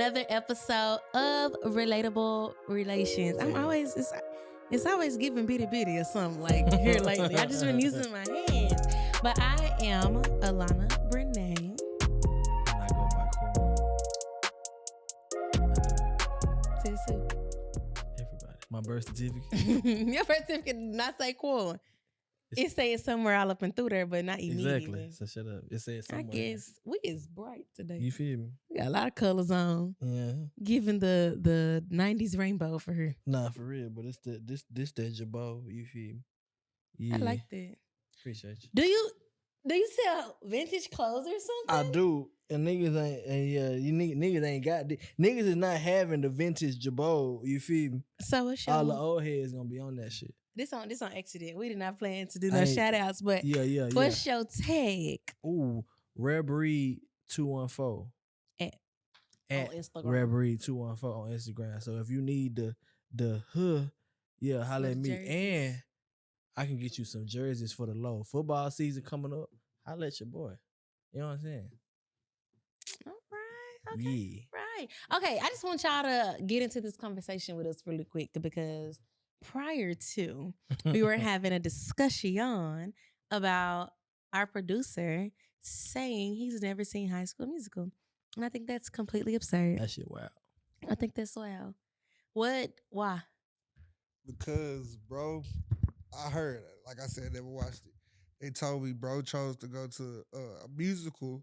another episode of Relatable Relations. It's always giving bitty bitty or something like here lately. I just been using my hands. But I am Allanah Brene. And I go by Quan. Say this too. Everybody. My birth certificate. Your birth certificate did not say Quan. It says somewhere all up and through there, but not immediately. Exactly. So shut up. It says somewhere. I guess we is bright today. You feel me? We got a lot of colors on. Yeah. Giving the 90s rainbow for her. Nah, for real. But it's this that jabot. You feel me? Yeah. I like that. Appreciate you. Do you sell vintage clothes or something? I do. And niggas ain't, and yeah, niggas ain't got this. Niggas is not having the vintage jabot. You feel me? So what's your All the old heads gonna be on that shit. This on accident. We did not plan to do no shout outs, but yeah. what's your tag? Ooh, Rare Breed 214 At on Instagram. Rare Breed 214 on Instagram. So if you need the holla at me. jerseys. And I can get you some jerseys for the low. Football season coming up. Holla at your boy. You know what I'm saying? All right. Okay. Yeah. Right. Okay. I just want y'all to get into this conversation with us really quick because prior to we were having a discussion about our producer saying he's never seen High School Musical. And I think that's completely absurd. That shit wild. I think that's wild. What? Why? Because, bro, I heard, like I said, never watched it. They told me bro chose to go to a musical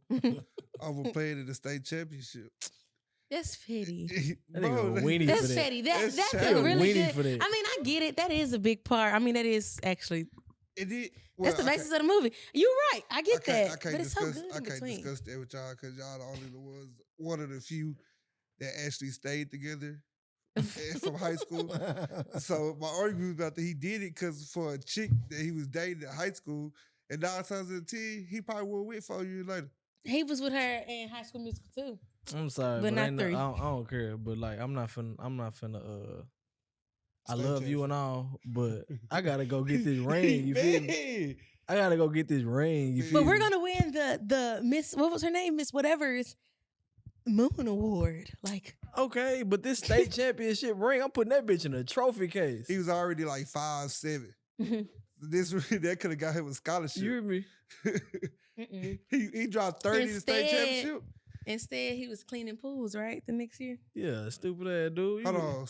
over playing in the state championship. That's petty. That nigga a weenie That's for that. petty. That's He a a really weenie good. for that. I mean, I get it. That is a big part. I mean, that is actually It did. that's the basis of the movie. You're right. I get that. I can't but it's so discuss. good I in can't between. discuss that with y'all because y'all the only ones, one of the few that actually stayed together from high school. So my argument was about that he did it because for a chick that he was dating in high school, and 9 times out of 10, he probably would with 4 years later. He was with her in High School Musical too. I'm sorry, But but not ain't three. I don't care. But like, I'm not finna. I Stay love you tuned. and all, but I gotta go get this ring. You feel me? Man. I gotta go get this ring. You feel But we're me? gonna win the Miss. What was her name? Miss Whatever's Moon Award. Like Okay, but this state championship ring, I'm putting that bitch in a trophy case. He was already like 5'7". That could have got him a scholarship. You hear me? Mm-mm. he dropped 30 in the state Instead- championship. Instead, he was cleaning pools. Right, the next year. Yeah, stupid ass dude. Hold on.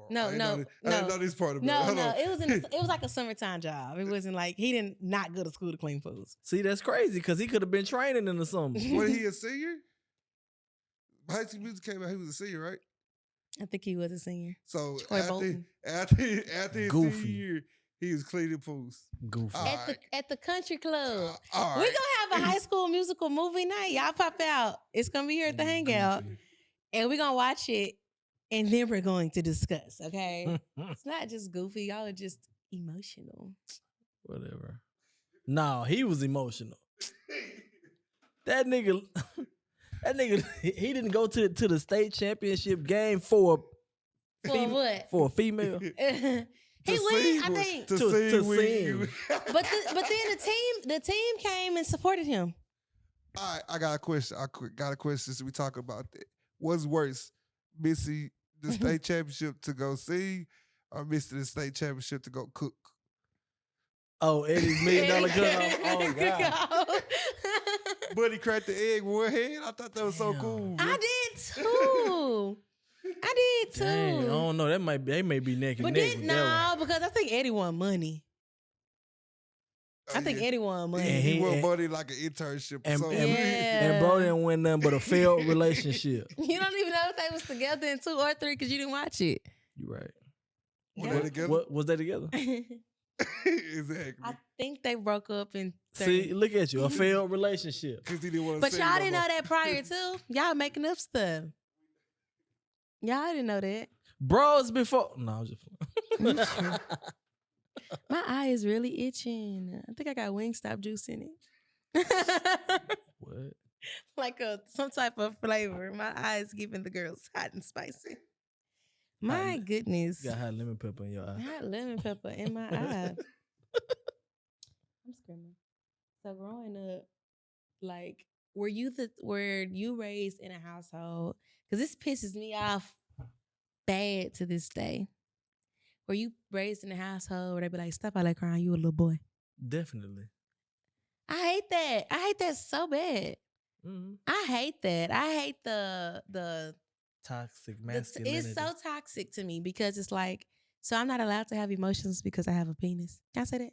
No, I didn't no, know I didn't know this part of it. No, Hold no, on. it was like a summertime job. It wasn't like he didn't not go to school to clean pools. See, that's crazy because he could have been training in the summer. Was he a senior? High School Music came out. He was a senior, right? I think he was a senior. So Troy after Bolton. his Goofy. senior year, he was cleaning pools. Goofy. All right. At the country club. All We're right. gonna have a High School Musical movie night. Y'all pop out. It's gonna be here at the Hangout, Goofy. and we're gonna watch it, and then we're going to discuss. Okay, it's not just goofy. Y'all are just emotional. Whatever. No, he was emotional. That nigga, he didn't go to the state championship game for For what? for a female. He To went. sing I with- think. to To sing with sing. you. But then the team came and supported him. All right, I got a question. Got a question since we talk about that. What's worse, missing the state championship to go sing or missing the state championship to go cook? Oh, Eddie's $1 million cut. Oh God. Buddy cracked the egg with one hand. I thought that was so Damn. cool. I man. did too. I did too. Dang, I don't know. They may be neck and But neck then with that no, because I think Eddie won money. I think Yeah. Eddie won money. And He won and- money like an internship or And, something. and, Yeah. and bro didn't win nothing but a failed relationship. You don't even know if they was together in 2 or 3 because you didn't watch it. You right. Were Yeah. they together? What was they together? Exactly. I think they broke up in 30. See, look at you, a failed relationship. Because he didn't want to But sing y'all no didn't more. know that prior too. Y'all making up stuff. Y'all didn't know that. Bros before. No, I'm just. My eye is really itching. I think I got Wingstop juice in it. What? Like some type of flavor. My eye is giving the girls hot and spicy. My Hot- goodness. You got hot lemon pepper in your eye. Hot lemon pepper in my eye. I'm screaming. So growing up, like were you raised in a household? Because this pisses me off bad to this day. Were you raised in a household where they be like, stop all that crying, you a little boy? Definitely. I hate that. I hate that so bad. Mm-hmm. I hate that. I hate the Toxic masculinity. it's so toxic to me because it's like, so I'm not allowed to have emotions because I have a penis. Can I say that?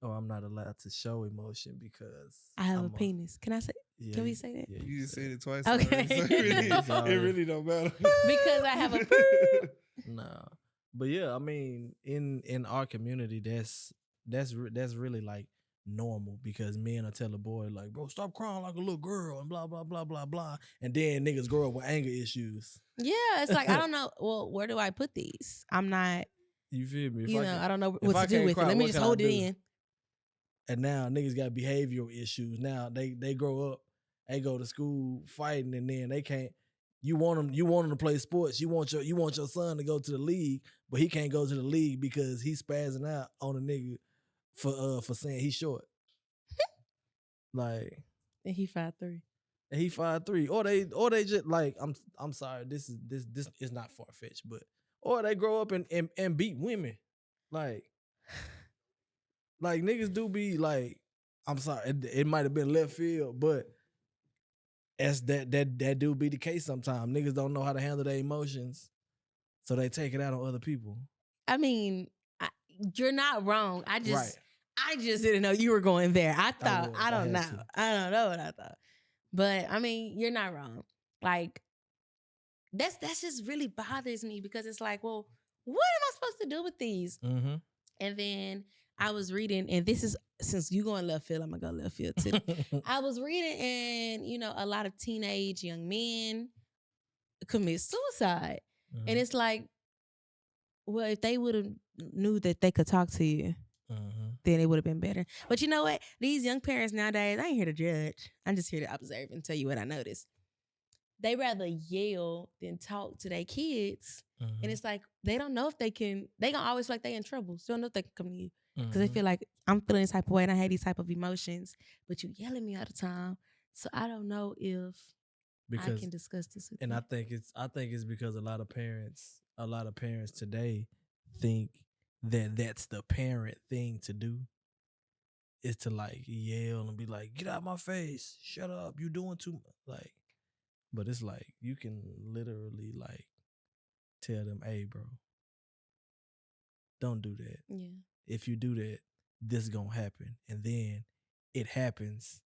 Oh, I'm not allowed to show emotion because I have a penis. Can I say? Yeah, Can we say that? Yeah, You just said it twice. Okay. Already, so it really don't matter. Because I have a poop. Nah, but yeah, I mean, in our community, that's really like normal because men will tell a boy like, bro, stop crying like a little girl and blah blah blah blah blah, and then niggas grow up with anger issues. Yeah, it's like I don't know. Well, where do I put these? I'm not. You feel me? I don't know what to do with it. Let me just hold it in. And now niggas got behavioral issues. Now they grow up, they go to school fighting, and then they can't. You want them to play sports. You want your son to go to the league, but he can't go to the league because he's spazzing out on a nigga for saying he's short. Like, and he 5'3". And he 5'3". Or they just like, I'm sorry, this is not far fetched, but or they grow up and beat women. Like niggas do be like, I'm sorry, it might have been left field, but as that do be the case sometimes. Niggas don't know how to handle their emotions, so they take it out on other people. I mean, you're not wrong. I just Right. didn't know you were going there. I thought, I don't know. I don't know what I thought. But I mean, you're not wrong. Like, that's just really bothers me because it's like, well, what am I supposed to do with these? Mm-hmm. And then I was reading, and this is, since you going left field, I'm going to go left field too. I was reading, and, a lot of teenage young men commit suicide. Mm-hmm. And it's like, well, if they would have knew that they could talk to you, then it would have been better. But you know what? These young parents nowadays, I ain't here to judge. I'm just here to observe and tell you what I noticed. They rather yell than talk to their kids. And it's like, they don't know if they can, they gonna always feel like they in trouble. So they don't know if they can come to you. Because they feel like I'm feeling this type of way and I hate these type of emotions, but you yell at me all the time. So I don't know if I can discuss this with you. And I think it's because a lot of parents today think that that's the parent thing to do, is to like yell and be like, get out my face, shut up, you doing too much. Like, but it's like you can literally like tell them, hey bro, don't do that. Yeah. If you do that, this is gonna happen. And then it happens,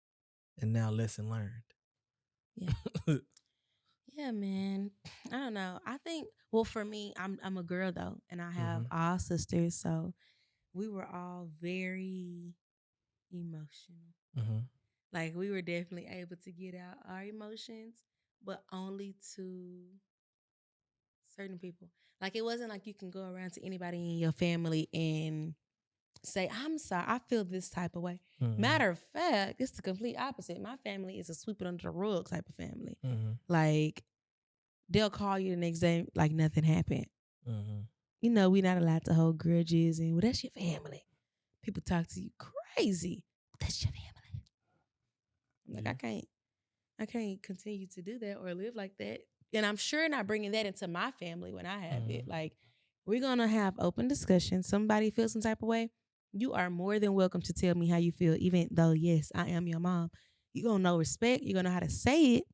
and now lesson learned. Yeah. Yeah, man. I don't know. I think, well, for me, I'm a girl though, and I have all sisters, so we were all very emotional. Like, we were definitely able to get out our emotions, but only to certain people. Like, it wasn't like you can go around to anybody in your family and say, I'm sorry, I feel this type of way. Matter of fact, it's the complete opposite. My family is a sweep it under the rug type of family. Like, they'll call you the next day like nothing happened. We're not allowed to hold grudges, and well, that's your family. People talk to you crazy. That's your family. I'm like, I can't continue to do that or live like that. And I'm sure not bringing that into my family when I have it. Like, we're going to have open discussion. Somebody feels some type of way, you are more than welcome to tell me how you feel, even though, yes, I am your mom. You're going to know respect. You're going to know how to say it.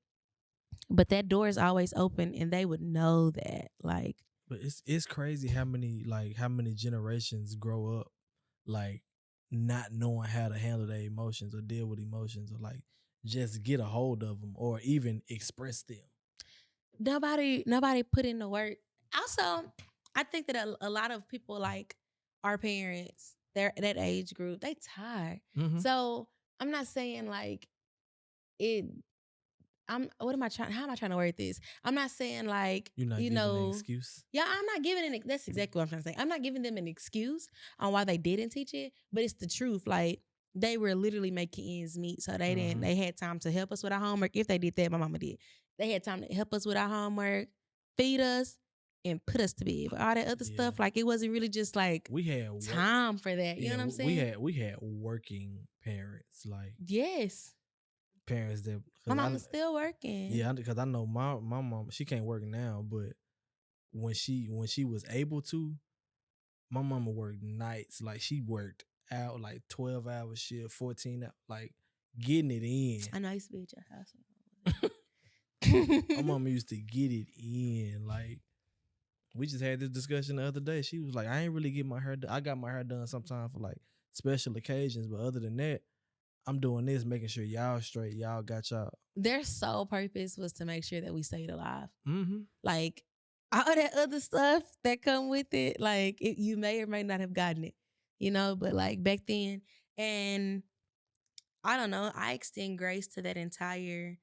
But that door is always open, and they would know that. Like, but it's crazy how many generations grow up like not knowing how to handle their emotions or deal with emotions or like just get a hold of them or even express them. Nobody put in the work. Also, I think that a lot of people, like our parents, that age group, they tired. So I'm not saying like it. How am I trying to word this? I'm not saying like, you're not giving an excuse. Yeah, I'm not giving that's exactly what I'm trying to say. I'm not giving them an excuse on why they didn't teach it, but it's the truth. Like, they were literally making ends meet. So they had time to help us with our homework. If they did that, my mama did. They had time to help us with our homework, feed us, and put us to bed. But all that other stuff, like, it wasn't really just like we had time for that. You know what I'm saying? We had working parents. Like, yes. parents that My mama's still working. Yeah, because I know my mom. She can't work now, but when she was able to, my mama worked nights. Like she worked out like 12-hour shift, 14 hours, like getting it in. I know I used to be at your house. My mama used to get it in. Like we just had this discussion the other day. She was like, I ain't really get my hair done. I got my hair done sometime for like special occasions, but other than that, I'm doing this, making sure y'all straight. Y'all got y'all. Their sole purpose was to make sure that we stayed alive. Mm-hmm. Like all that other stuff that come with it, like you may or may not have gotten it, but like back then. And I don't know, I extend grace to that entire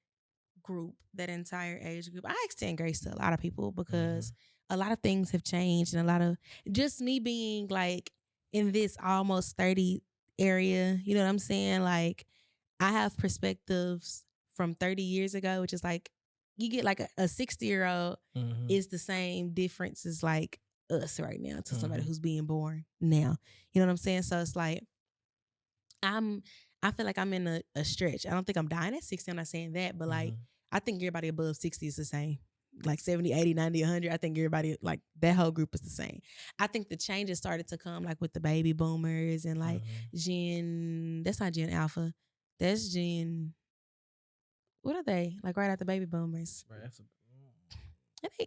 group, that entire age group. I extend grace to a lot of people because a lot of things have changed, and a lot of just me being like in this almost 30 area, you know what I'm saying? Like I have perspectives from 30 years ago, which is like you get like a 60-year-old is the same difference as like us right now to somebody who's being born now. You know what I'm saying? So it's like I feel like I'm in a stretch. I don't think I'm dying at 60. I'm not saying that, but like I think everybody above 60 is the same. Like 70, 80, 90, 100. I think everybody, like that whole group is the same. I think the changes started to come like with the baby boomers and like that's not Gen Alpha. That's Gen, what are they? Like right after baby boomers. Right after.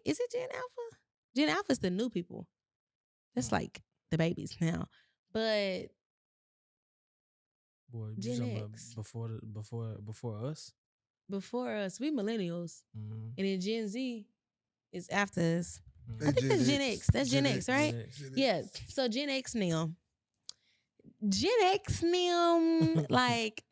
Is it Gen Alpha? Gen Alpha is the new people. That's like the babies now. But boy, Gen you X. before us? Before us, we millennials. And then Gen Z is after us. They I think that's Gen X. X. That's Gen X, right? Yeah. So Gen X now. Like,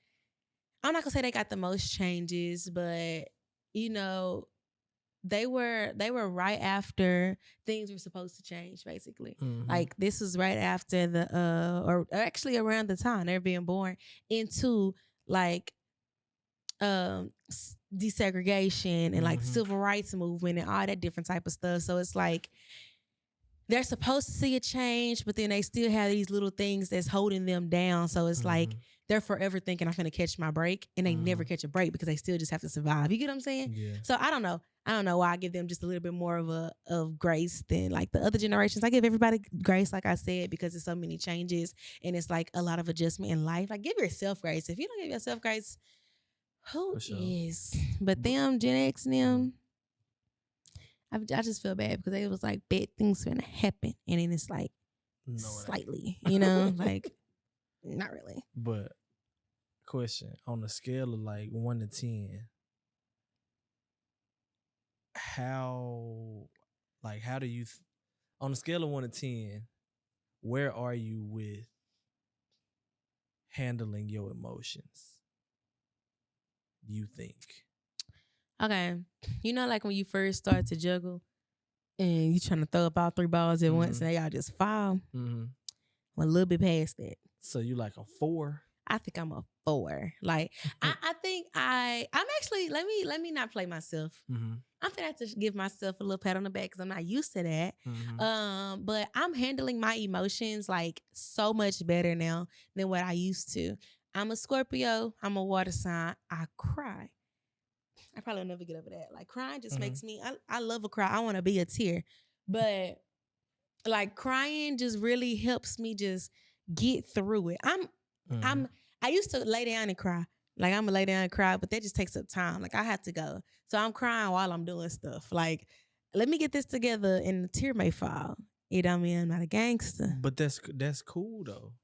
I'm not gonna say they got the most changes, but they were right after things were supposed to change, basically. Like this was right after or actually around the time they're being born into like desegregation and like the civil rights movement and all that different type of stuff. So it's like they're supposed to see a change, but then they still have these little things that's holding them down. So it's like they're forever thinking I'm gonna catch my break, and they never catch a break because they still just have to survive. You get what I'm saying? Yeah. So I don't know why I give them just a little bit more of grace than like the other generations. I give everybody grace, like I said, because there's so many changes and it's like a lot of adjustment in life. Like give yourself grace. If you don't give yourself grace, who is? But them Gen X and them, I just feel bad because they was like bad things gonna happen, and then it's like slightly, like not really. But question, on a scale of like 1 to 10, how do you on a scale of 1 to 10, where are you with handling your emotions, you think? Okay. Like when you first start to juggle and you trying to throw up all 3 balls at once and they all just fall. I'm a little bit past that. So you like a 4? I think I'm a 4. Like I think I'm actually, let me not play myself. I'm gonna have to give myself a little pat on the back because I'm not used to that. But I'm handling my emotions like so much better now than what I used to. I'm a Scorpio. I'm a water sign. I cry. I probably will never get over that. Like crying just makes me, I love a cry. I want to be a tear. But like crying just really helps me just get through it. I used to lay down and cry. Like I'm gonna lay down and cry, but that just takes up time. Like I have to go. So I'm crying while I'm doing stuff. Like, let me get this together and the tear may fall. You know what I mean? I'm not a gangster. But that's cool though.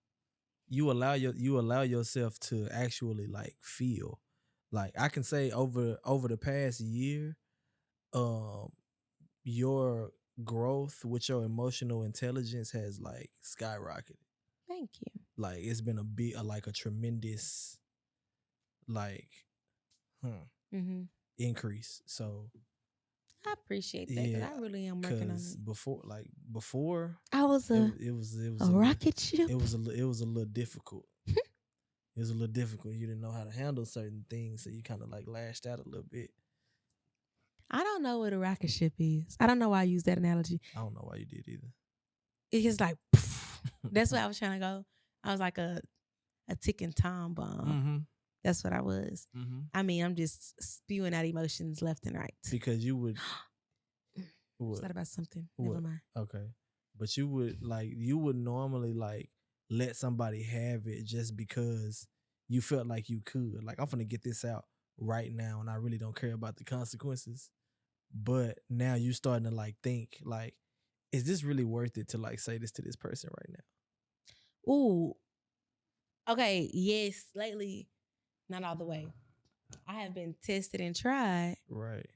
You allow yourself to actually like feel. Like I can say over the past year, your growth with your emotional intelligence has like skyrocketed. Thank you. Like it's been a tremendous like increase. So I appreciate that. Yeah, I really am working on it. Before I was a rocket ship. It was a little difficult. It was a little difficult. You didn't know how to handle certain things, so you kind of like lashed out a little bit. I don't know what a rocket ship is. I don't know why I use that analogy. I don't know why you did either. It's like, that's where I was trying to go. I was like a ticking time bomb That's what I was. Mm-hmm. I mean, I'm just spewing out emotions left and right. Because you would. Was that about something? What? Never mind. Okay. But you would normally like let somebody have it just because you felt like you could. Like, I'm finna get this out right now and I really don't care about the consequences. But now you starting to like think like, is this really worth it to like say this to this person right now? Ooh. Okay, yes. Lately, not all the way. I have been tested and tried. Right.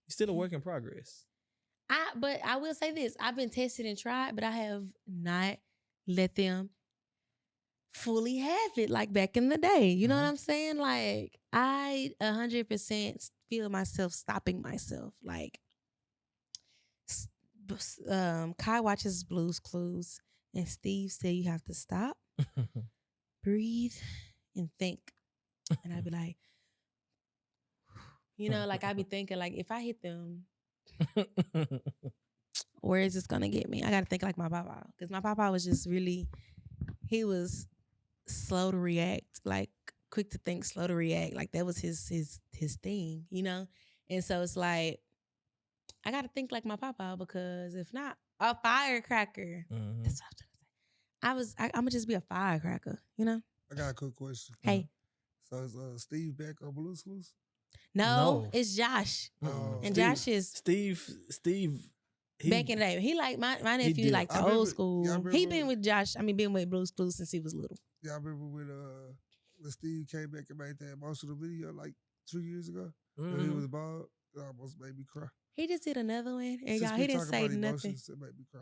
You're still a work in progress. But I will say this. I've been tested and tried, but I have not let them fully have it like back in the day. You know what I'm saying? Like, I 100% feel myself stopping myself. Like, Kai watches Blue's Clues, and Steve said you have to stop, breathe, and think. And I'd be like, you know, like I'd be thinking, like, if I hit them, where is this gonna get me? I gotta think like my papa, because my papa was just really, he was slow to react, like quick to think, slow to react. Like that was his thing, you know. And so it's like I gotta think like my papa, because if not, a firecracker. Mm-hmm. That's what I'm trying to say. I'm gonna just be a firecracker, you know. I got a quick question. Hey, so is Steve back on Blue's Clues? no, it's Josh, and Josh is Steve. back in the day. He like my nephew, like the old school. He been with Josh. I mean, been with Blue's Clues since he was little. Yeah, I remember when Steve came back and made that emotional video like 2 years ago. When he was bald, it almost made me cry. He just did another one, and Since y'all, we he didn't talk say about nothing. emotions, it made me cry.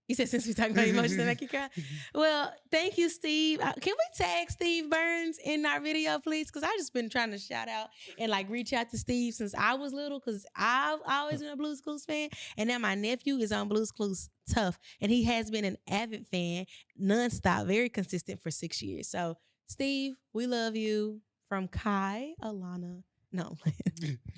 You said since we talking about emotions that make you cry. Well, thank you, Steve. Can we tag Steve Burns in our video, please? Because I just been trying to shout out and like reach out to Steve since I was little, because I've always been a Blue's Clues fan, and now my nephew is on Blue's Clues tough, and he has been an avid fan, nonstop, very consistent for 6 years. So, Steve, we love you. From Kai, Allanah. No,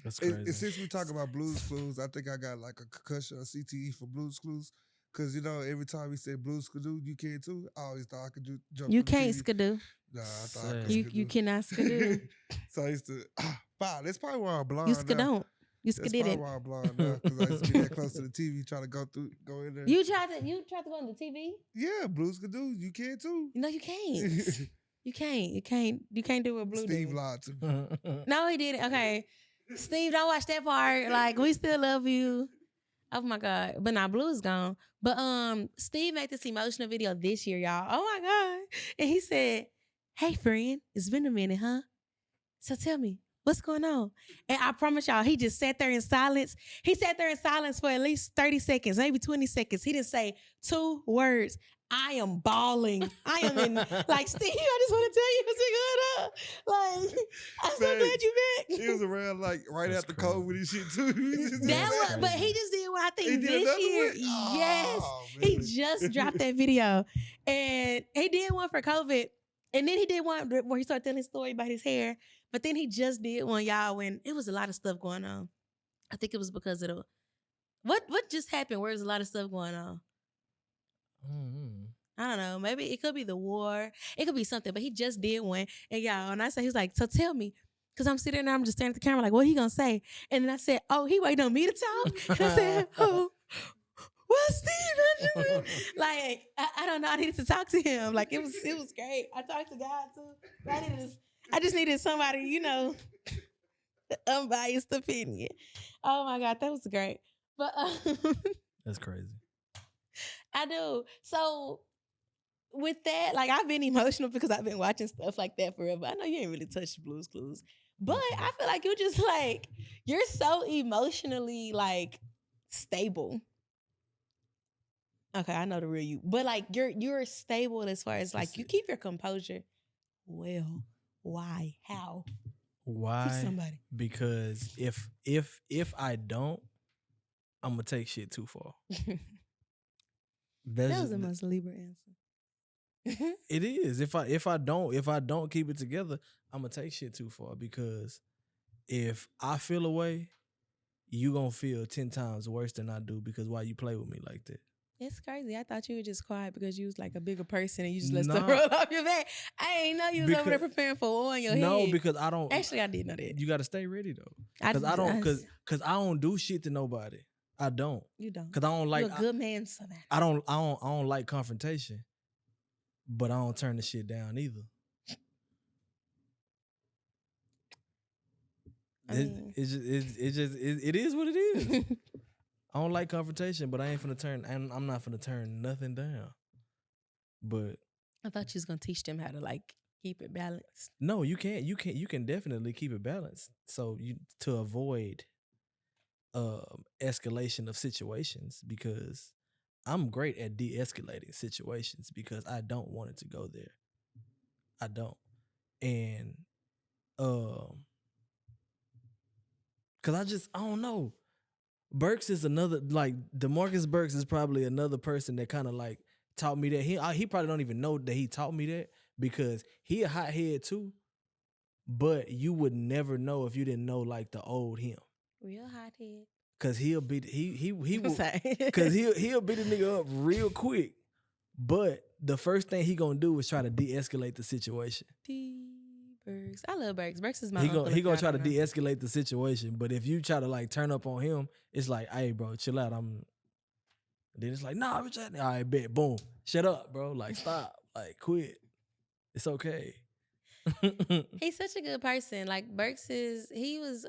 that's crazy. And since we talk about Blue's Clues, I think I got like a concussion or CTE for Blue's Clues. Because, you know, every time he said Blue's Skidoo, you can too. I always thought I could jump. You can't skidoo. Nah, I thought I could you cannot skidoo. So I used to, wow, that's probably why I'm blind. You skidoo. You That's skidoo. probably why I'm blind now. Because I used to be that close to the TV trying to go in there. You tried to go on the TV? Yeah, Blue's Skidoo, you can too. No, you can't. You can't do what Blue Steve did. lied to me. No, he didn't. Okay. Steve, don't watch that part. Like, we still love you. Oh my God. But now Blue is gone. But Steve made this emotional video this year, y'all. Oh my God. And he said, "Hey friend, it's been a minute, huh? So tell me, what's going on?" And I promise y'all, he just sat there in silence. He sat there in silence for at least 30 seconds, maybe 20 seconds. He didn't say 2 words. I am bawling. I am in, like, Steve, I just want to tell you what's going on. Like, I'm so glad you back. He was around like right That's after crazy. COVID and shit too. But he just did what I He think did this another year. one? Yes. Oh, He man. just dropped that video. And he did one for COVID. And then he did one where he started telling his story about his hair. But then he just did one, y'all, when it was a lot of stuff going on. I think it was because of the, what just happened where there's a lot of stuff going on? I don't know. Maybe it could be the war. It could be something. But he just did one. And y'all, and I said, he was like, so tell me. Because I'm sitting there, I'm just staring at the camera like, what he going to say? And then I said, oh, he waiting on me to talk? And I said, oh, well, Steve, like, I don't know. I needed to talk to him. Like, it was great. I talked to God, too. I just needed somebody, you know, unbiased opinion. Oh, my God. That was great. But That's crazy. I do. So with that, like, I've been emotional because I've been watching stuff like that forever. I know you ain't really touched Blue's Clues, but I feel like you're just like, you're so emotionally like stable. Okay, I know the real you, but like you're stable as far as like you keep your composure. Well, why? How? Why? Teach somebody. Because if I don't, I'm gonna take shit too far. That was the most Libra answer. It is. If I don't keep it together, I'm gonna take shit too far, because if I feel a way, you gonna feel 10 times worse than I do, because why you play with me like that? It's crazy. I thought you were just quiet because you was like a bigger person and you just let Nah. stuff roll off your back. I ain't know you was over there Because- preparing for war in your No, head. because I don't. Actually, I did know that. You got to stay ready though. I Because I don't. just- Because I don't do shit to nobody. I don't. You don't. Because I don't like. You're a good man, Savannah. I don't like confrontation, but I don't turn the shit down either. I mean- It is what it is. I don't like confrontation, but I ain't finna turn. I'm not finna turn nothing down. But I thought you was gonna teach them how to like keep it balanced. no, you can't. You can definitely keep it balanced. So you to avoid escalation of situations, because I'm great at de-escalating situations because I don't want it to go there. I don't. And cause I don't know. Burks is another, like DeMarcus Burks is probably another person that kind of like taught me that. He probably don't even know that he taught me that, because he a hothead too. But you would never know if you didn't know like the old him. Real hothead. Cause he'll beat he will, Sorry. cause he'll beat a nigga up real quick. But the first thing he gonna do is try to de-escalate the situation. Burks. I love Burks. Burks is my He uncle. gonna if try y'all to don't know. de-escalate the situation. But if you try to like turn up on him, it's like, hey bro, chill out. Then it's like, nah, bitch, all right, bet, boom, shut up, bro. Like stop, like quit. It's okay. He's such a good person. Like Burks is, he was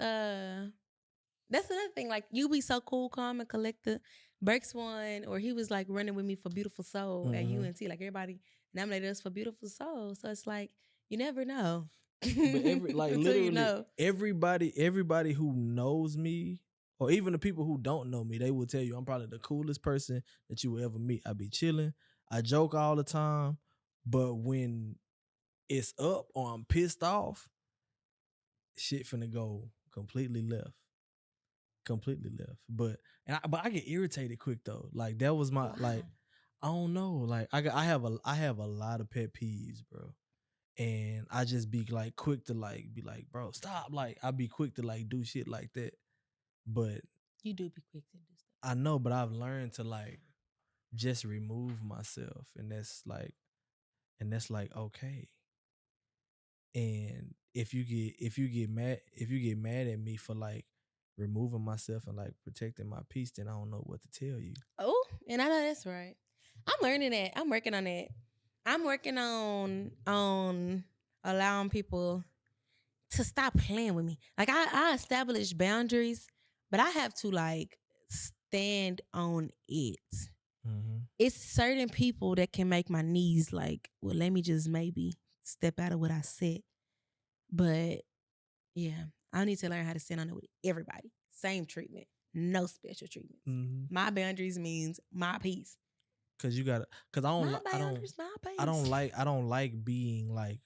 that's another thing. Like you be so cool, calm, and collected. Burks won, or he was like running with me for Beautiful Soul at Mhm. UNT. Like everybody nominated us for Beautiful Soul. So it's like you never know. But like Until literally you know. everybody who knows me, or even the people who don't know me, they will tell you I'm probably the coolest person that you will ever meet. I be chilling. I joke all the time. But when it's up or I'm pissed off, shit finna go completely left. Completely left. But I get irritated quick though. Like that was my like, I don't know. Like I have a lot of pet peeves, bro. And I just be like quick to like be like, bro, stop. Like I be quick to like do shit like that. But You do be quick to do stuff. I know, but I've learned to like just remove myself, and that's like okay. And if you get mad at me for like removing myself and like protecting my peace, then I don't know what to tell you. Oh, and I know that's right. I'm learning that. I'm working on that. I'm working on allowing people to stop playing with me. Like I establish boundaries, but I have to like stand on it. Mm-hmm. It's certain people that can make my knees like, well, let me just maybe step out of what I said. But yeah, I need to learn how to stand on it with everybody. Same treatment, no special treatments. Mm-hmm. My boundaries means my peace. Cause you gotta, cause My boundaries, my peace. I don't like being like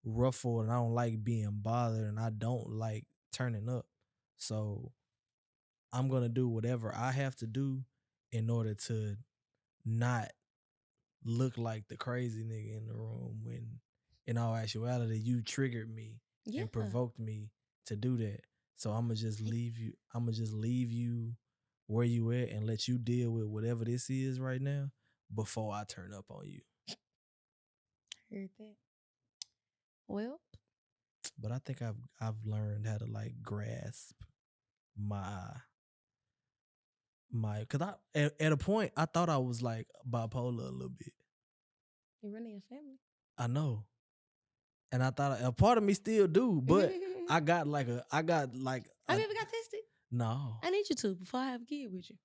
ruffled, and I don't like being bothered, and I don't like turning up. So I'm gonna do whatever I have to do in order to not look like the crazy nigga in the room, when in all actuality you triggered me Yeah. and provoked me to do that. So I'm gonna just leave you where you at and let you deal with whatever this is right now before I turn up on you. Heard that. Well, But I think I've learned how to like grasp my cause at a point I thought I was like bipolar a little bit. you're running a family. I know. And I thought a part of me still do, but I got like Have you ever got tested? no. I need you to before I have a kid with you.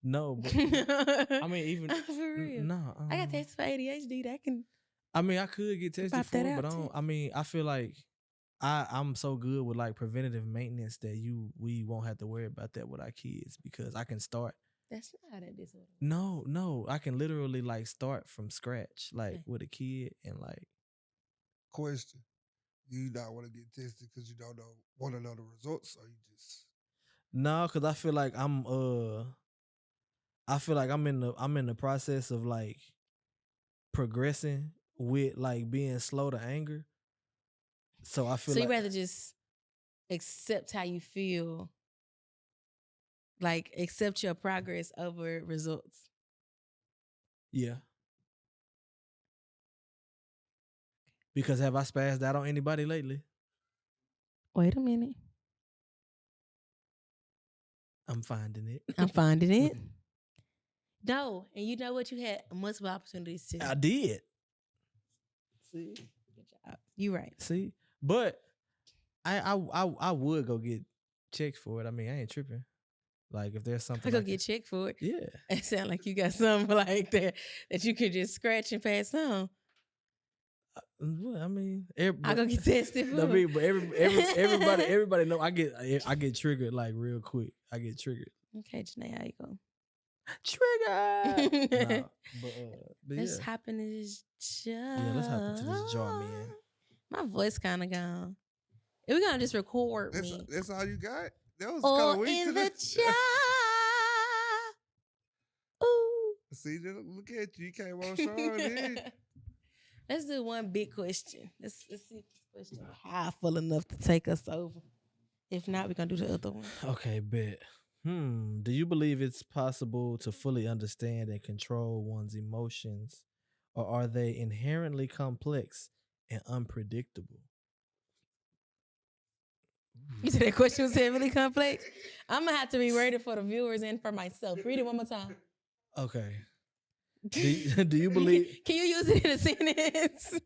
No, but I I mean even for real. no. I got tested for ADHD. That can I mean I could get tested Pop for that it, but out, I don't too. I mean I feel like I'm so good with like preventative maintenance that we won't have to worry about that with our kids, because I can start. that's not a disorder. No, I can literally like start from scratch, like Okay. with a kid, and like Question: you not want to get tested because you don't want to know the results, or you just no, because I feel like I'm in the process of like progressing with like being slow to anger. So I feel So you like rather just accept how you feel, like accept your progress over results. Yeah. Because have I spazzed out on anybody lately? Wait a minute. I'm finding it. I'm finding it. No, and you know what? You had multiple opportunities too. I did. See? Good job. You right. See? But I would go get checked for it. I mean, I ain't tripping. Like if there's something I go like get checked for it. Yeah. It sound like you got something like that you could just scratch and pass on. Well, I mean, I go get tested for I it. mean, but everybody know I get triggered like real quick. I get triggered. Okay, Janae, how you go? Trigger. Nah, but Let's yeah. hop into this jar. Yeah, let's hop into this jar, man. My voice kind of gone. If we're gonna just record me. That's all you got? That was kind Or of weak. in today. the jar. Ooh. See, look at you. You came on strong, did Let's do one big question. Let's see if this question is powerful enough to take us over. If not, we're gonna do the other one. Okay, bet. Do you believe it's possible to fully understand and control one's emotions, or are they inherently complex and unpredictable? You said that question was heavily complex? I'm gonna have to reword it for the viewers and for myself. Read it one more time. Okay. Do you believe? Can you use it in a sentence?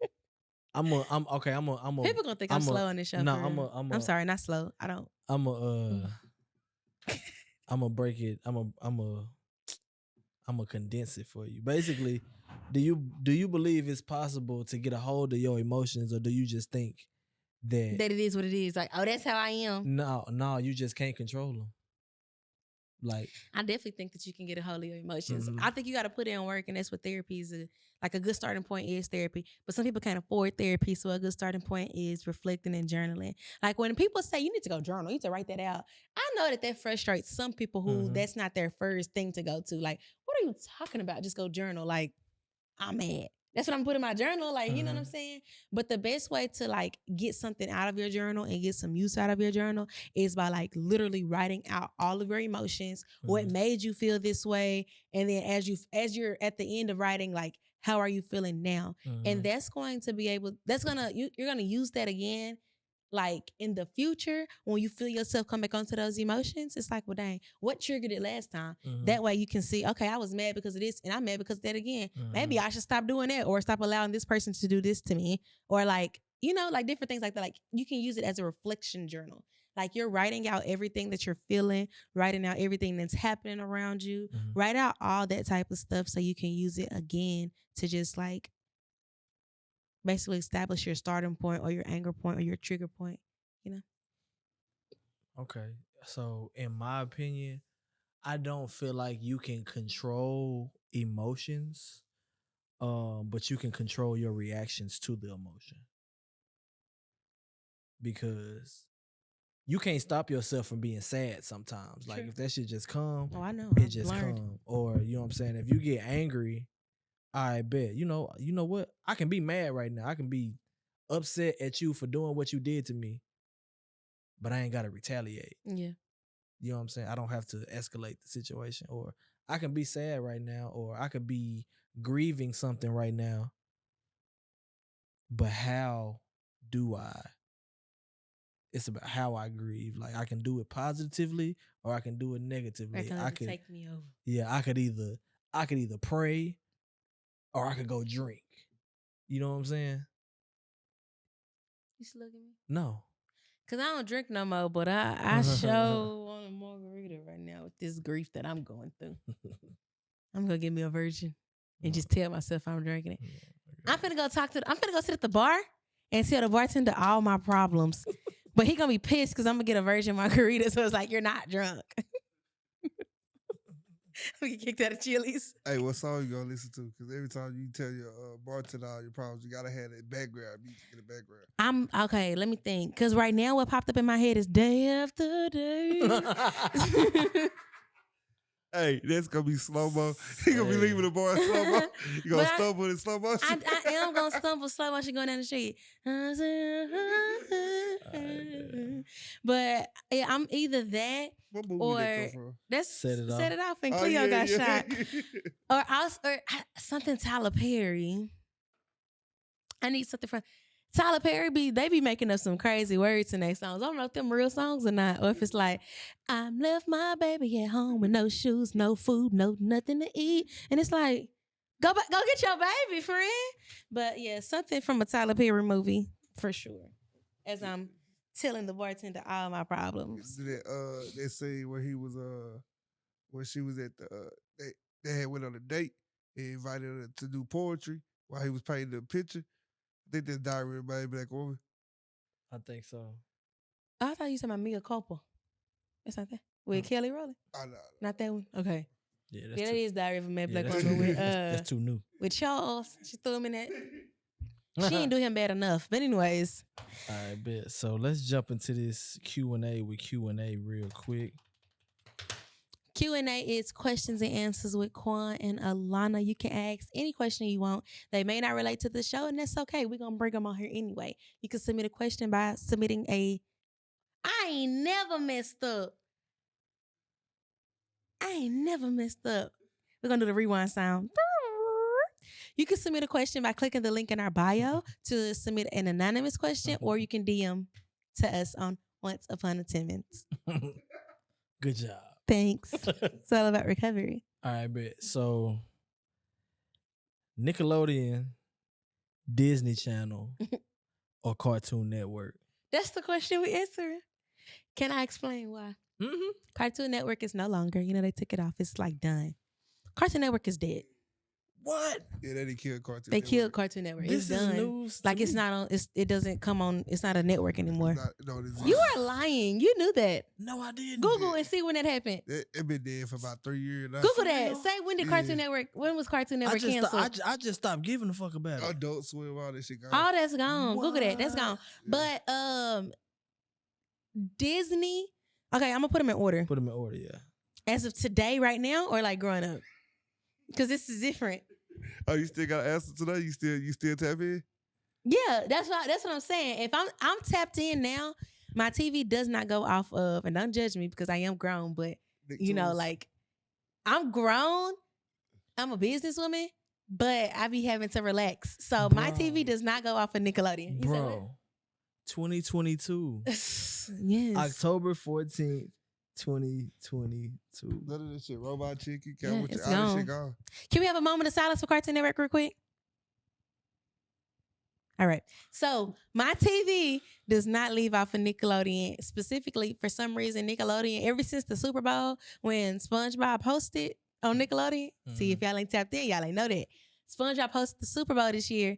I'm okay. People gonna think I'm slow on this show. No, for real. I'm sorry, not slow. I don't. I'm gonna break it. I'm gonna condense it for you. Basically, do you believe it's possible to get a hold of your emotions, or do you just think that it is what it is? Like, oh, that's how I am. No, you just can't control them. Like, I definitely think that you can get a hold of your emotions. Mhm. I think you got to put in work, and that's what therapy is. Like a good starting point is therapy, but some people can't afford therapy, so a good starting point is reflecting and journaling. Like when people say you need to go journal, you need to write that out. I know that frustrates some people who Mhm. that's not their first thing to go to. Like, what are you talking about? Just go journal. Like, I'm mad. That's what I'm putting in my journal. Like, you know what I'm saying? But the best way to like get something out of your journal and get some use out of your journal is by like literally writing out all of your emotions, what made you feel this way. And then as you're at the end of writing, like, how are you feeling now? And that's going to be able, you're going to use that again. Like in the future, when you feel yourself come back onto those emotions, it's like, well, dang, what triggered it last time? That way you can see, okay, I was mad because of this and I'm mad because of that again. Maybe I should stop doing that or stop allowing this person to do this to me. Or like, you know, like different things like that. Like you can use it as a reflection journal. Like you're writing out everything that you're feeling, writing out everything that's happening around you, write out all that type of stuff so you can use it again to just like basically establish your starting point or your anger point or your trigger point, you know? Okay. So in my opinion, I don't feel like you can control emotions, but you can control your reactions to the emotion. Because you can't stop yourself from being sad sometimes. Like if that shit just come, I know. it just come. Or you know what I'm saying? If you get angry, I bet. You know what? I can be mad right now. I can be upset at you for doing what you did to me, but I ain't gotta retaliate. Yeah. You know what I'm saying? I don't have to escalate the situation. Or I can be sad right now, or I could be grieving something right now. But how do I? It's about how I grieve. Like I can do it positively or I can do it negatively. I could take me over. Yeah, I could either pray or I could go drink. You know what I'm saying? You still look at me? No. Cause I don't drink no more, but I show on a margarita right now with this grief that I'm going through. I'm gonna get me a virgin and just tell myself I'm drinking it. I'm finna go sit at the bar and tell the bartender all my problems. But he gonna be pissed because I'm gonna get a virgin margarita, so it's like you're not drunk. We get kicked out of Chili's. Hey, what song you gonna listen to? Because every time you tell your bartender all your problems, you gotta have that background music in the background. Okay. Let me think. Because right now, what popped up in my head is day after day. Hey, that's gonna be slow mo. He gonna be leaving the bar in slow mo. You gonna But stumble in slow motion. I am gonna stumble slow motion going down the street. But yeah, I'm either that What movie or that come from? that's Set It Set Off. It Off and Oh, Cleo got yeah. shot. Or something Tyler Perry. I need something from Tyler Perry. They be making up some crazy words in their songs. I don't know if them real songs or not. Or if it's like, I left my baby at home with no shoes, no food, no nothing to eat. And it's like, go get your baby, friend. But yeah, something from a Tyler Perry movie for sure. As I'm telling the bartender all my problems. That scene where he was where she was at the they had went on a date and invited her to do poetry while he was painting the picture. I think that's Diary of a Mad Black Woman. I think so. Oh, I thought you said my Mia Culpa. It's not that. With Kelly Rowland. I know. Not that one. Okay. Yeah, Yeah, that is Diary of a Mad Black that's Woman too, with that's too new. with Charles. She threw him in that. She didn't do him bad enough. But anyways. All right, bet. So let's jump into this Q&A with Q&A real quick. Q&A is questions and answers with Quan and Allanah. You can ask any question you want. They may not relate to the show, and that's okay. We're going to bring them on here anyway. You can submit a question by submitting I ain't never messed up. We're going to do the rewind sound. You can submit a question by clicking the link in our bio to submit an anonymous question, or you can DM to us on Once Upon a 10 Minutes. Good job. Thanks. It's all about recovery. All right, bet. So Nickelodeon, Disney Channel, or Cartoon Network? That's the question we answering. Can I explain why? Mm-hmm. Cartoon Network is no longer. They took it off. It's like done. Cartoon Network is dead. What? Yeah, they killed Cartoon They Network. killed Cartoon Network. This it's is done. news. Like it's not on. It doesn't come on. It's not a network anymore. This You are lying. You knew that. No, I didn't. Google and see when that happened. It been dead for about 3 years now. Google that. Say when did Cartoon Network? When was Cartoon Network canceled? I just stopped giving a fuck about it. Adult Swim, all that shit gone. All that's gone. What? Google that. That's gone. But Disney. Okay, I'm gonna put them in order. Put them in order, yeah. As of today, right now, or like growing up, because this is different. Oh, you still got an answer to that? You still tap in? Yeah, that's what I'm saying. If I'm tapped in now, my TV does not go off of, and don't judge me because I am grown, but like I'm grown. I'm a businesswoman, but I be having to relax. So my TV does not go off of Nickelodeon. Bro, 2022. Yes. October 14th, 2022. None of this shit. Robot Chicken, all this shit gone. Can we have a moment of silence for Cartoon Network real quick? All right. So my TV does not leave off of Nickelodeon. Specifically, for some reason, Nickelodeon, ever since the Super Bowl, when SpongeBob hosted on Nickelodeon, see if y'all ain't tapped in, y'all ain't know that. SpongeBob hosted the Super Bowl this year.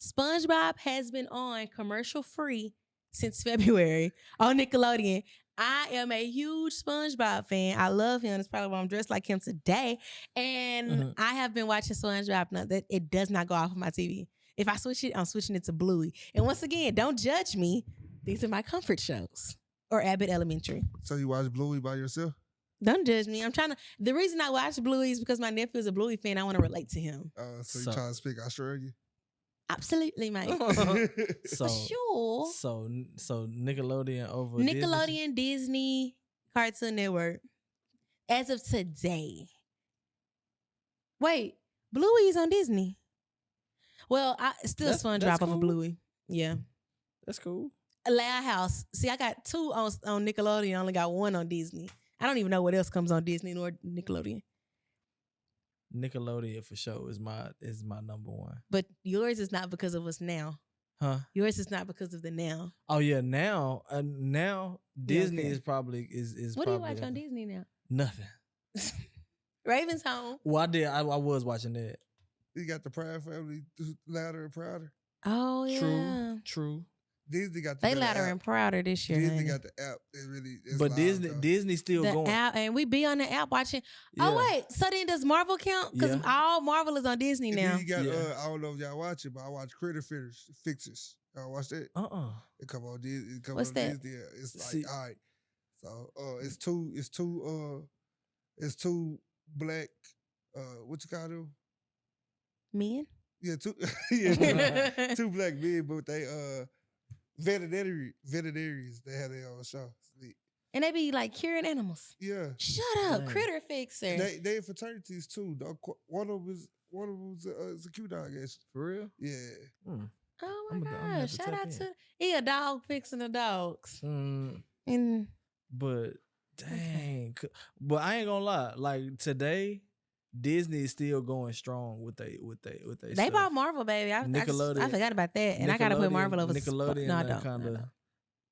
SpongeBob has been on commercial free since February on Nickelodeon. I am a huge SpongeBob fan. I love him. That's probably why I'm dressed like him today. And I have been watching SpongeBob now that it does not go off of my TV. If I switch it, I'm switching it to Bluey. And once again, don't judge me. These are my comfort shows. Or Abbott Elementary. So you watch Bluey by yourself? Don't judge me. The reason I watch Bluey is because my nephew is a Bluey fan. I want to relate to him. So you trying to speak Australian? Absolutely, mate. So, for sure. So Nickelodeon over Nickelodeon, Disney, Cartoon Network. As of today. Wait, Bluey's on Disney. Well, I still SpongeBob over Bluey. Yeah. That's cool. Loud House. See, I got 2 on Nickelodeon. I only got 1 on Disney. I don't even know what else comes on Disney nor Nickelodeon. Nickelodeon for sure is my number one. But yours is not because of us now. Huh? Yours is not because of the now. Oh yeah, now Disney is probably is. What do you watch on Disney now? Nothing. Raven's Home. Well, I was watching that. You got the Proud Family, Louder and Prouder. Oh yeah. True. Disney got they louder and prouder this year. Disney got the app. But Disney still the going. App, and we be on the app watching. Yeah. Oh wait, so then does Marvel count? Because all Marvel is on Disney and now. Then you got I don't know if y'all watch it, but I watch Critter Fixers. Y'all watch that? It come on Disney. What's that? Disney. It's like all right. So it's two It's two black, what you call them? Men? Yeah, two black men, but they veterinarians. They have their own show. And they be like curing animals. Yeah. Shut up, Dang. critter fixer. They in fraternities too. One of them is a cute dog, actually. For real? Yeah. Oh I'm my gonna have gosh! to Shout tap out in. to he a dog fixing the dogs. And But dang, but I ain't gonna lie. Like today, Disney is still going strong with they they stuff. bought Marvel, baby. I Nickelodeon- forgot about that, and I gotta put Marvel over. Nickelodeon. No, I and don't. Kinda, No.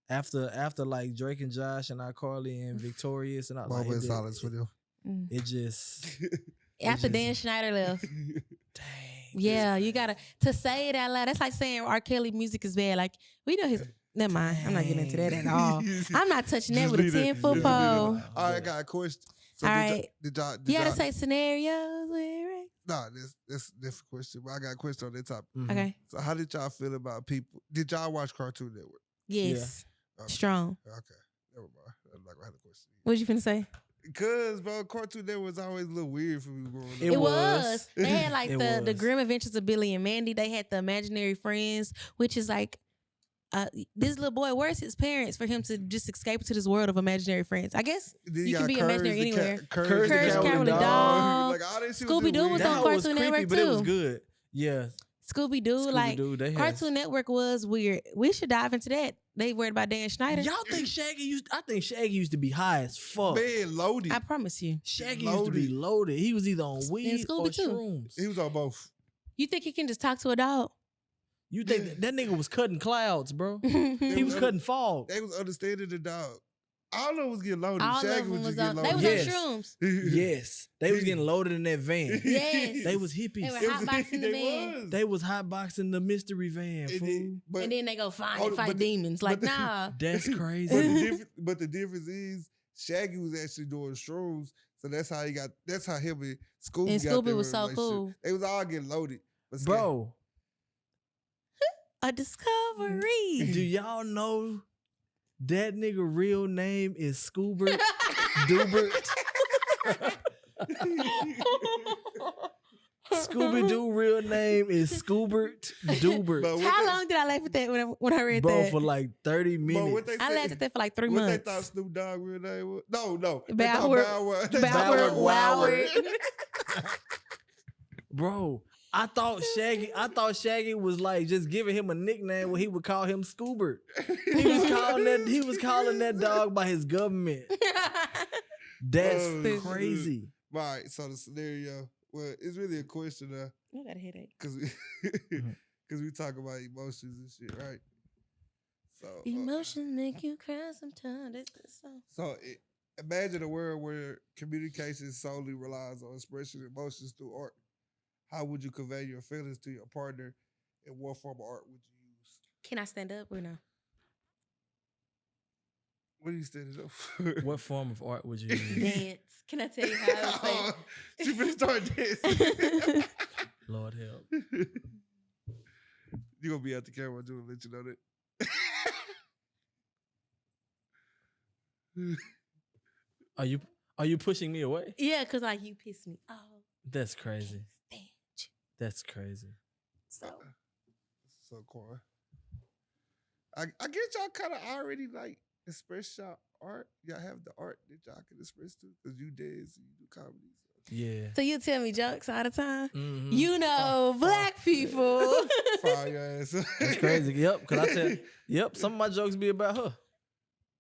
After like Drake and Josh and iCarly and Victorious and all like, Moment of silence for them. it just After just- Dan Schneider left. dang. Yeah, you gotta to say it out loud. That's like saying R. Kelly music is bad. Like we know his. Never mind. I'm not getting into that at all. I'm not touching that Just with a leave it. 10-foot Just leave it. pole. All right, I got a question. So All did right. Did You y'all, gotta say scenarios. nah, that's a different question. But I got a question on that topic. Mhm. Okay. So how did y'all feel about people? Did y'all watch Cartoon Network? Yes. Okay. Strong. Okay. Never mind. I'm not gonna have a question. What you finna say? Because bro, Cartoon Network was always a little weird for me growing up. It It was. was. They had like It the was. Grim Adventures of Billy and Mandy. They had the Imaginary Friends, which is like this little boy, where's his parents for him to just escape to this world of imaginary friends? I guess Then you can got be Courage imaginary the anywhere. Courage the Courage the Cowardly Cowardly Dog. Dog. Like all that shit was just Scooby-Doo was weird. on That Cartoon was creepy, Network, but it was too. good. Yeah, Scooby Doo, like Scooby-Doo, they had- Cartoon Network was weird. We should dive into that. They worried about Dan Schneider. Y'all think Shaggy used? I think Shaggy used to be high as fuck. Man, loaded. I promise you. Shaggy used to be loaded. He was either on weed or Scooby, too. shrooms. He was on both. You think he can just talk to a dog? You think that nigga was cutting clouds, bro? He He was cutting fog. They was understanding the dog. All of them was getting loaded. All Shaggy of them was was just on. getting They was loaded. Yes. on shrooms. Yes, they was getting loaded in that van. Yes. They was hippies. They were It was- hotboxing the van. was. They was hotboxing the mystery van, And fool. then- but, And then they go find Hold and on, fight but the- demons. but Like, the- nah. That's crazy. but the difference is Shaggy was actually doing shrooms, so that's how he got. That's how him and Scooby. And got Scooby their was so relationship. cool. They was all getting loaded, but Bro, A discovery. do y'all know that nigga real name is Scoobert Doobert? Scooby Doo real name is Scoobert Doobert. But what How they- long did I laugh at that when I read Bro, that? for like 30 But minutes. what they I said- laughed at that for like 3 what months. they thought Snoop Dogg real name was? No. They Bowers. thought Bowers. They thought Bowers Bowers. Woward. Bro, I thought Shaggy was like just giving him a nickname where he would call him Scoobert. He was calling that dog by his government. That's Oh, crazy. Right. So the scenario, well, it's really a question I got a headache. because we talk about emotions and shit, right? So Emotions make you cry sometimes. That's the song. So imagine a world where communication solely relies on expressing emotions through art. How would you convey your feelings to your partner, and what form of art would you use? Can I stand up or no? What are you standing up for? What form of art would you use? Dance. Can I tell you how I Oh, was she finna start dancing. saying? Lord help. You gonna be out the camera, I'm gonna let you know that. Are you pushing me away? Yeah, because like you pissed me off. That's crazy. Stand you. That's crazy. So So Quan, I get y'all kind of already like express y'all art. Y'all have the art that y'all can express too, because you dance and you do comedy. Yeah. So you tell me jokes all the time? Mhm. You know, black people. Fire your ass. That's crazy. Yep. Cause I tell. Yep. Some of my jokes be about her.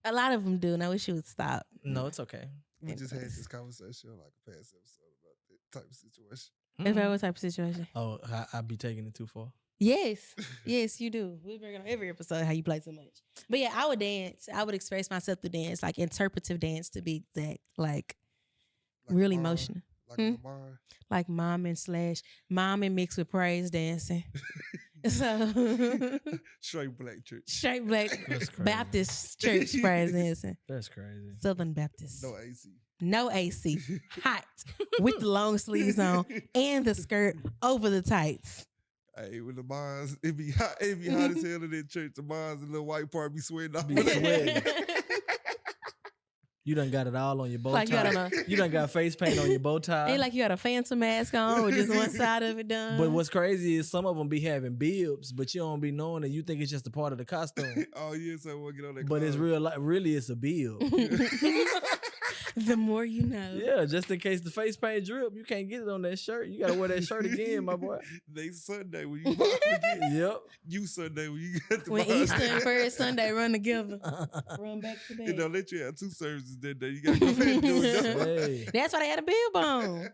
A lot of them do, and I wish you would stop. No, it's okay. We just had this conversation on like a past episode about that type of situation. If I Mhm. what type of situation? Oh, I be taking it too far. Yes. Yes, you do. We bring it on every episode how you play so much. But yeah, I would dance. I would express myself through dance, like interpretive dance to be exact. Like real mime, emotional. Like Hmm? a mime. Like mom and mixed with praise dancing. So Straight black church. straight black That's crazy. Baptist church praise dancing. That's crazy. Southern Baptist. No AC. No AC. Hot. With the long sleeves on and the skirt over the tights. Hey, when the mimes, it be hot as hell in that church. The mimes, the little white part be sweating off. Be sweating. You done got it all on your bow Like you tie. got You done got face paint on your bow tie. Ain't like you got a phantom mask on with just one side of it done. But what's crazy is some of them be having bibs, but you don't be knowing that you think it's just a part of the costume. Oh yeah, so we'll get on that. But it's really it's a bib. The more you know. Yeah, just in case the face paint drip, you can't get it on that shirt. You gotta wear that shirt again, my boy. They Sunday when you again. Yep. You Sunday when you get the When Easter and first Sunday run together. Run back to They back. don't let you have two services that day. You gotta go back and do it. Hey. That's why they had a bib on.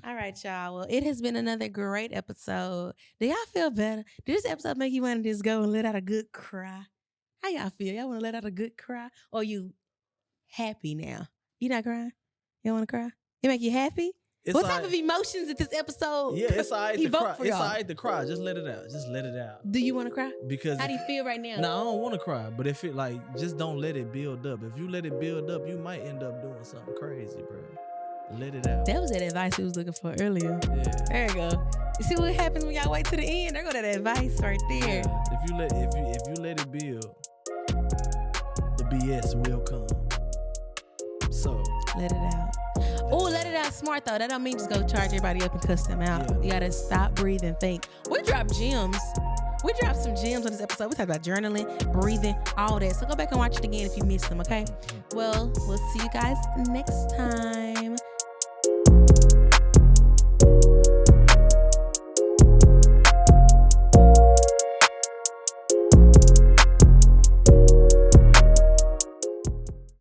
All right, y'all. Well, it has been another great episode. Do y'all feel better? Did this episode make you want to just go and let out a good cry? How y'all feel? Y'all want to let out a good cry? Or you happy now? You not crying? You don't want to cry? It make you happy? It's What all type right. of emotions did this episode? Yeah, it's all right to evoke cry. for It's y'all? all right to cry. Just let it out. Just let it out. Do you want to cry? Because How do you feel right now? No, I don't want to cry. But if it just don't let it build up. If you let it build up, you might end up doing something crazy, bro. Let it out. That was that advice we was looking for earlier. Yeah. There you go. You see what happens when y'all wait to the end? There go that advice right there. Yeah. If you let it build, the BS will come. So Let it out. Oh, let it out smart though. That don't mean just go charge everybody up and cuss them out. Yeah. You gotta stop, breathe, and think. We dropped gems. We dropped some gems on this episode. We talked about journaling, breathing, all that. So go back and watch it again if you missed them, okay? Well, we'll see you guys next time.